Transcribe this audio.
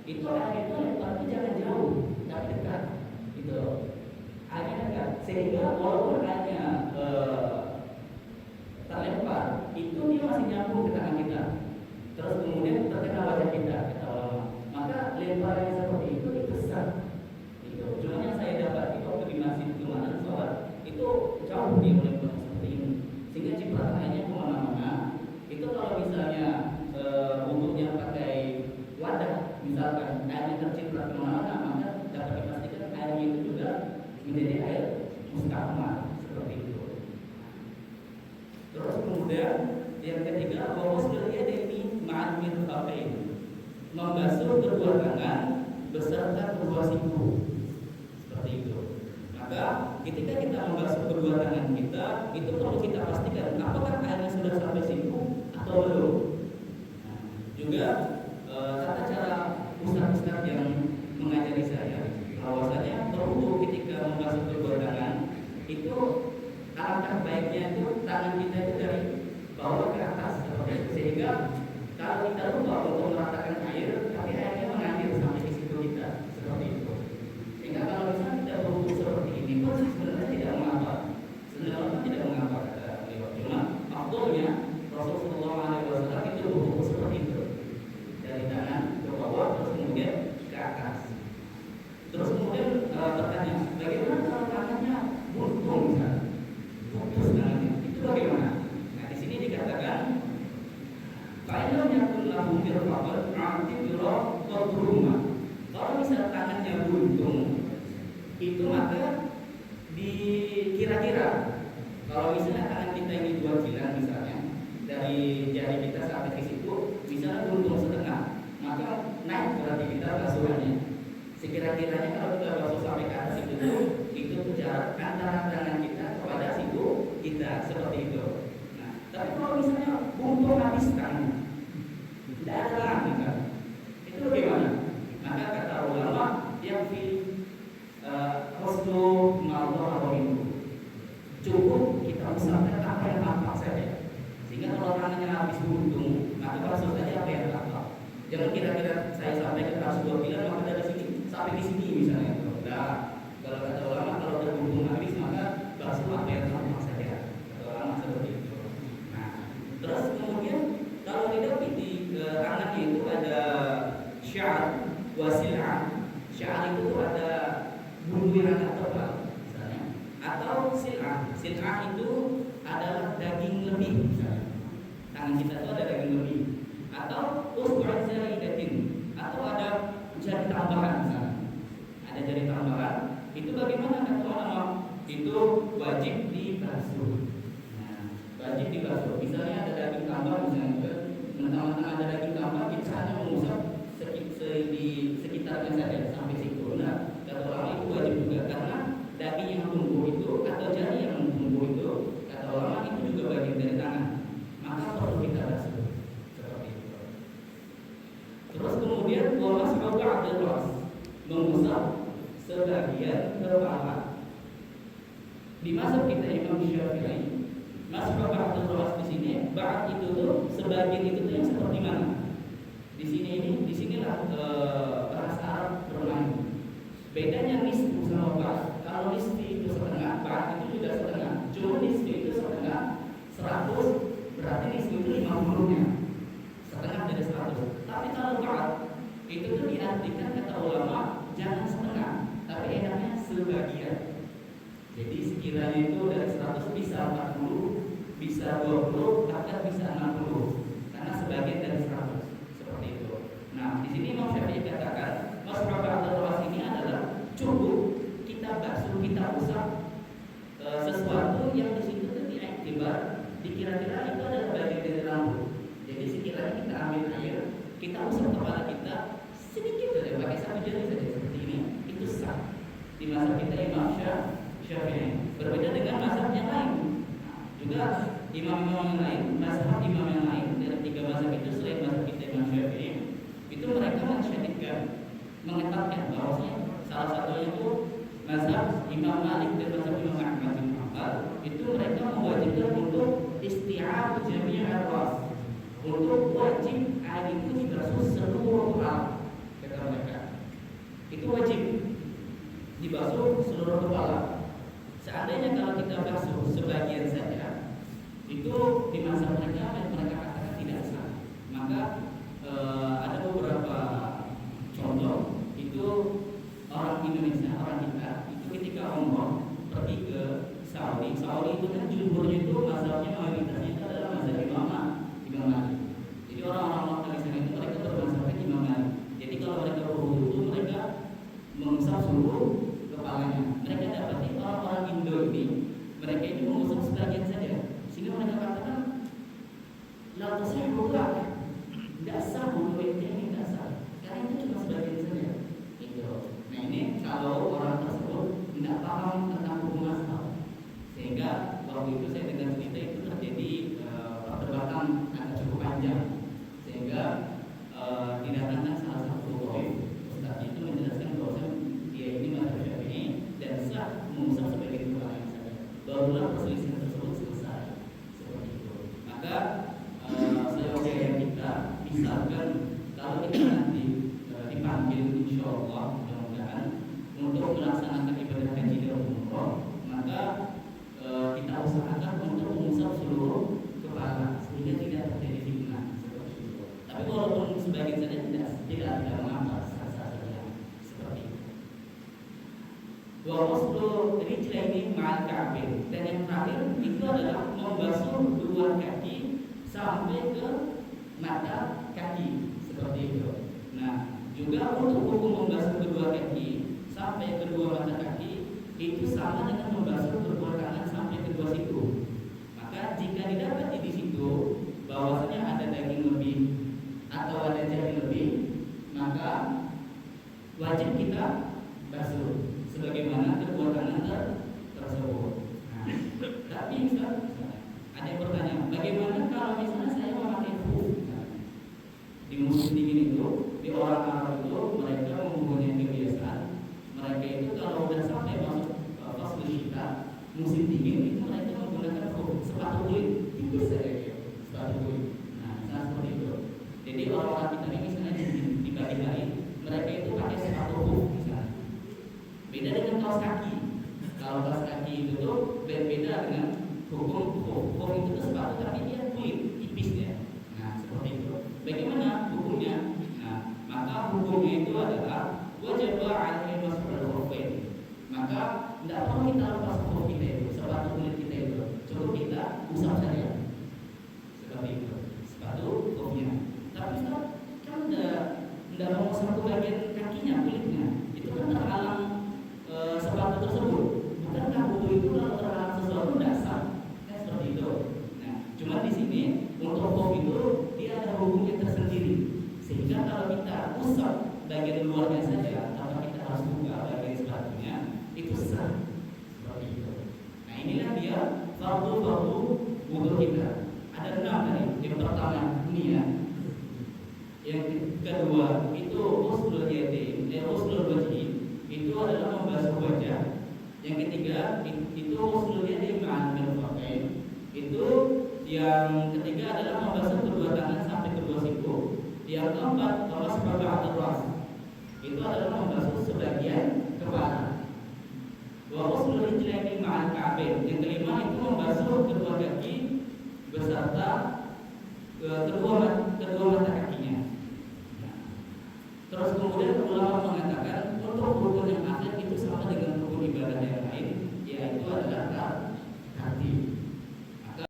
itu air itu lemparnya jangan jauh, tapi dekat, gitu. Airnya dekat, sehingga walaupun airnya terlempar, itu dia masih nyambung ke tangan kita. Terus kemudian terkena wajah kita, kata ulama. Maka lemparan seperti itu sah. Itu cuma yang saya dapat itu waktu di masjid kemana sholat itu jauh dia melempar seperti ini, sehingga cipratan airnya kemana-mana. Itu kalau misalnya untuknya pakai wadah, misalkan airnya terciprat kemana-mana, maka dapat dipastikan airnya itu juga menjadi air mustamar seperti itu. Terus kemudian yang ketiga, ghusl yadaini ma'al mirfaqain, membasuh kedua tangan beserta kedua siku, seperti itu. Maka ketika kita membasuh kedua tangan kita, itu perlu kita pastikan apakah airnya sudah sampai siku atau belum. Juga tata cara ustaz-ustaz yang mengajari saya, bahwasanya perlu ketika membasuh kedua tangan itu alangkah baiknya itu tangan kita itu dari bawah ke atas seperti itu, sehingga kalau kita lupa untuk meratakan air, tapi airnya mengalir sampai di situ kita, seperti itu. Sehingga kalau misalnya kita berwudu seperti ini pun sebenarnya tidak mengapa, kata beliau. Cuma afdolnya Rasulullah SAW itu berwudu seperti itu, dari tangan ke bawah terus kemudian ke atas. Terus kemudian bertanya, bagaimana kalau tangannya buntung misalnya, putus tangannya, itu bagaimana? Nah di sini dikatakan kalau misal tangannya buntung, itu maka dikira-kira kalau misalnya tangan kita ini 2 jilid misalnya, dari jari kita sampai ke situ, misalnya buntung setengah, maka naik berarti kita basuhannya. Sekira-kiranya kalau kita basuh sampai ke atas itu jarak antara tangan kita kepada siku kita, seperti itu. Nah, tapi kalau misalnya buntung habis tangan, tidak ada tangan kita, itu bagaimana? Maka kata ulama yang fi husnu ma'allah itu cukup kita usahakan apa yang tampak saja. Sehingga kalau tangannya habis buntung, maka basuh saja apa yang tampak. Jangan kira-kira saya sampaikan harus 2 bulan maka dari sini sampai di sini misalnya. Nah, kalau kata ulama kalau terbuntung habis maka basuh apa yang tampak saja. Kata ulama seperti itu. Nah, terus kemudian kalau tidak di tangannya itu ada syar wasil'ah. Syar itu ada bulu yang agak tebal misalnya, atau sil'ah. Sil'ah itu adalah daging lebih misalnya. Tangan kita itu ada daging lebih, atau usbu'an zaidatin, atau ada jari tambahan misalnya. Ada jari tambahan, itu bagaimana kata ulama? Itu wajib dibasuh. Nah, wajib dibasuh. Misalnya ada daging tambah misalnya, mentang-mentang ada daging tambah, kita hanya mengusap di sekitarnya saja sampai situ. Nah, kata ulama itu wajib juga, karena daging yang tumbuh itu atau jari yang tumbuh itu, kata ulama itu juga bagian dari tangan. Maka perlu kita basuh seperti itu. Terus kemudian mas'hu ba'dal ras, mengusap sebagian kepala. Di mazhab kita Imam Syafi'i, mas'hu ba'dal ras di sini, ba'd itu tuh sebagian itu tuh yang seperti mana? Di sinilah bahasa Arab bermain. Bedanya nisfu sama ba'd. Kalau nisfi itu setengah, ba'd itu juga setengah. Cuma nisfi itu setengah 100, berarti nisfi itu 50-nya. Setengah dari 100. Tapi kalau ba'd itu tuh diartikan kata ulama jangan setengah, tapi enaknya sebagian. Jadi sekiranya itu dari 100 bisa 40, bisa 20, bahkan bisa 60. Karena sebagian dari 100. Nah, di sini Imam Syafi'i katakan mas'hu ba'dal ras ini adalah cukup kita basuh, kita usap sesuatu yang di situ tuh diiktibar, dikira-kira itu adalah bagian dari rambut. Jadi sekiranya kita ambil air, kita usap kepala kita sedikit saja, pakai satu jari saja seperti ini, itu sah. Di mazhab kita Imam Syafi'i berbeda dengan mazhab yang lain. Juga imam-imam yang lain, mazhab imam yang lain dari 3 mazhab itu selain mazhab kita Imam Syafi'i, itu mereka mensyadidkan, mengetatkan bahwasanya salah satunya itu mazhab Imam Malik dan mazhab Imam Ahmad bin Hanbal, itu mereka mewajibkan untuk isti'ab jami'ar ras, untuk wajib air itu dibasuh seluruh alat, kata mereka. Wa ghuslu rijlaini ma'al ka'bain. Dan yang terakhir itu adalah membasuh kedua kaki sampai ke mata kaki seperti itu. Nah, juga untuk hukum membasuh kedua kaki sampai kedua mata kaki itu sama dengan membasuh kedua tangan sampai kedua siku. Maka jika didapati di situ bahwasanya ada daging lebih atau ada jari lebih, maka wajib kita basuh sebagaimana kedua tangan tersebut. Nah, tapi Ustaz, ada yang bertanya, bagaimana kalau misalnya saya memakai khuf? Di musim dingin itu, di orang Arab itu mereka mempunyai kebiasaan, mereka itu kalau sudah sampai masuk fasal syita, musim dingin itu mereka menggunakan khuf, sepatu kulit, tipis saja ya, sepatu kulit. Nah, misalnya seperti itu. Jadi orang-orang kita ini misalnya di pagi hari, mereka itu pakai sepatu khuf misalnya. Beda dengan kaos kaki. Kalau kaos kaki itu tuh berbeda dengan hukum khuf. Khuf itu tuh sepatu tapi dia kulit, tipis ya. Nah, seperti itu. Bagaimana hukumnya? Nah, maka hukumnya itu adalah wajib alaihi mas'ul khufain. Maka tidak perlu kita lepas khuf kita itu, sepatu kulit kita itu. Cukup kita usap saja. Seperti itu. Sepatu khufnya. Tapi kan tidak mau satu bagian kakinya, kulitnya. Itu kan terhalang sepatu tersebut. Bukankah wudu itu kalau terhalang sesuatu dasar? Kan seperti itu. Nah, cuma di sini untuk khuf itu dia ada hukumnya tersendiri. Sehingga kalau kita usap bagian luarnya saja, tanpa kita harus buka bagian sepatunya, itu sah. Seperti itu. Nah, inilah dia fardu wudu kita. Ada 6 tadi. Yang pertama ini ya. Yang kedua itu ghuslul yadain, ghuslul wajhi, itu adalah membasuh wajah. Yang ketiga itu ghuslul yadain ma'al mirfaqain. Itu yang ketiga adalah membasuh kedua tangan sampai kedua siku. Yang keempat membasuh ba'd ras. Itu adalah membasuh sebagian kepala. Wa ghuslul rijlaini ma'al ka'bain. Yang kelima itu membasuh kedua kaki beserta kedua mata kakinya. Terus kemudian ulama mengatakan